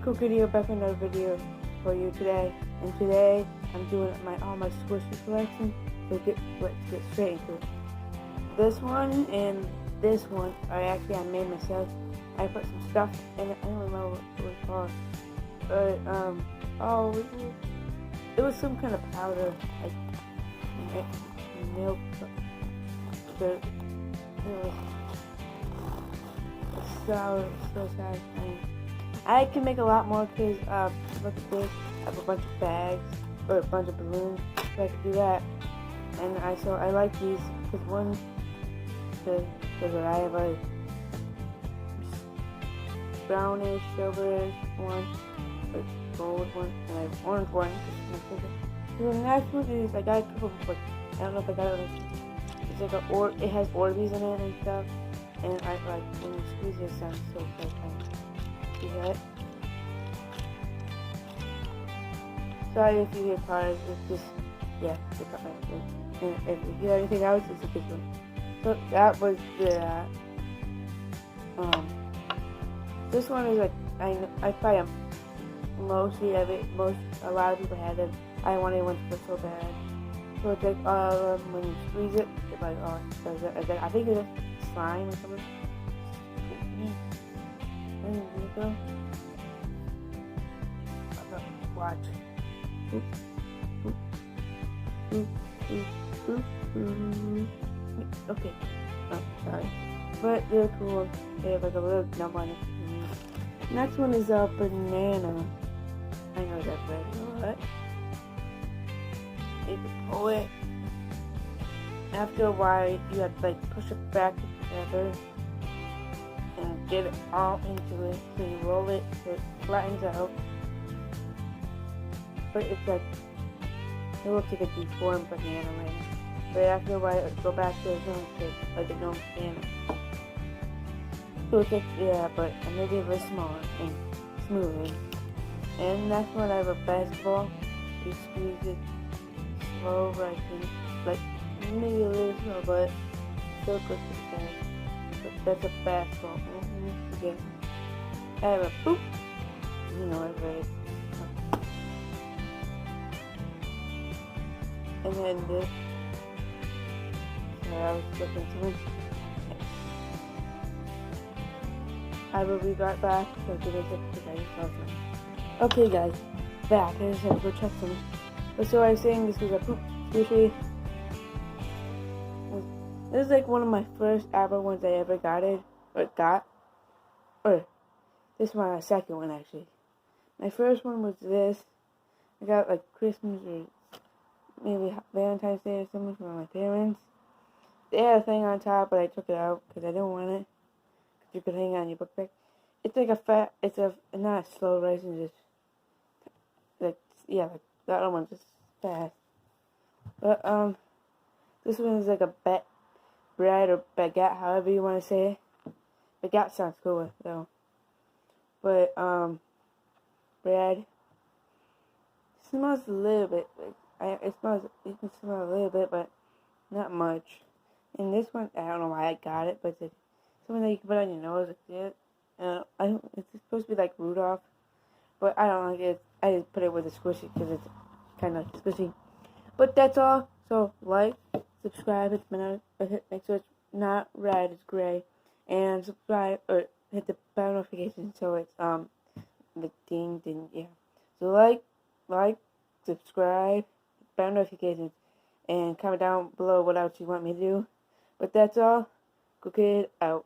Cool video, back with another video for you today. And today I'm doing all my squishy collection. So let's get straight into it. This one and this one I made myself. I put some stuff in it. I don't remember what it was called, but it was some kind of powder, like milk. It was so satisfying. I can make a lot more because look at this. I have a bunch of bags or a bunch of balloons, so I can do that. And I like these because I have a brownish, silverish one, a gold one, and I have orange one. So the next one is I got a couple of, I don't know if I got it. It's like it has Orbeez in it and stuff, and I like when you squeeze it, it sounds so satisfying. See that? Sorry if you hear cars, it's just, yeah, the car. And if you hear anything else, it's a good one. So that was the, this one is like, I probably mostly of it, a lot of people had it. I wanted one to so bad. So it's like, when you squeeze it, it's like, oh, it does it. I think it's slime or something. Watch. Okay. Oh, sorry. But they're cool. They have like a little number on it. Next one is a banana. I know that red. What? It's a poet. After a while, you have to like push it back together and get it all into it. So you roll it so it flattens out. But it's like, it looks like a deformed banana right now. But after a while, it go back to its own shape, like a normal banana. So it's like, yeah, but maybe a bit smaller and smoother. And next one, I have a basketball. You squeeze it slow, right? Like maybe a little slow, but still good to the bag. But that's a basketball. Again, I have a boop. You know it, right? And then this. Sorry, I was looking to it. I will be right back. So give us a okay, guys, back. I just had to go check something. But so I was saying this was a poop squishy. This is like one of my first ever ones I ever got. Or this one, my second one actually. My first one was this. I got like Christmas or maybe Valentine's Day or something from my parents. They had a thing on top, but I took it out because I didn't want it. Because you could hang on your book bag. It's like not a slow rising, just like the other one's just fast. But this one is like a bread or baguette, however you want to say it. Baguette sounds cooler though. But bread smells a little bit. You can smell a little bit, but not much. And this one, I don't know why I got it, but it's something that you can put on your nose like this. It's supposed to be like Rudolph, but I don't like it. I just put it with a squishy because it's kind of squishy. But that's all. So like, subscribe. Make sure it's not red, it's gray, and subscribe or hit the bell notification so it's the ding, yeah. So like, subscribe, bell notifications, and comment down below what else you want me to do. But that's all. Cool Kid out.